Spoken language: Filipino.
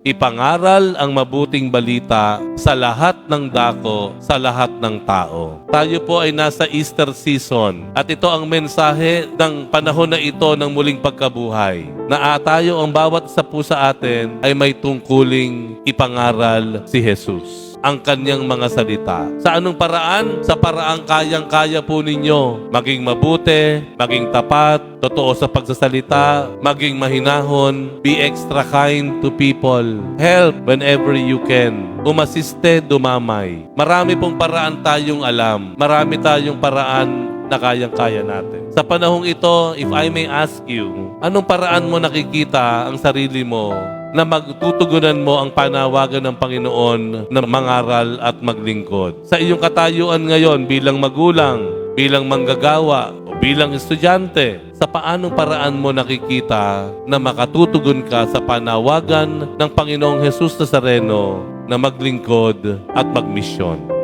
Ipangaral ang mabuting balita sa lahat ng dako, sa lahat ng tao. Tayo po ay nasa Easter season at ito ang mensahe ng panahon na ito ng muling pagkabuhay. Na tayo ang bawat isa po sa atin ay may tungkuling ipangaral si Jesus, ang kanyang mga salita. Sa anong paraan? Sa paraang kayang-kaya po ninyo. Maging mabuti, maging tapat, totoo sa pagsasalita, maging mahinahon, be extra kind to people, help whenever you can, umasiste, dumamay. Marami pong paraan tayong alam. Marami tayong paraan na kayang-kaya natin. Sa panahong ito, if I may ask you, anong paraan mo nakikita ang sarili mo na magtutugunan mo ang panawagan ng Panginoon na mangaral at maglingkod? Sa iyong katayuan ngayon bilang magulang, bilang manggagawa, o bilang estudyante, sa paanong paraan mo nakikita na makatutugon ka sa panawagan ng Panginoong Jesus Nazareno na maglingkod at magmisyon?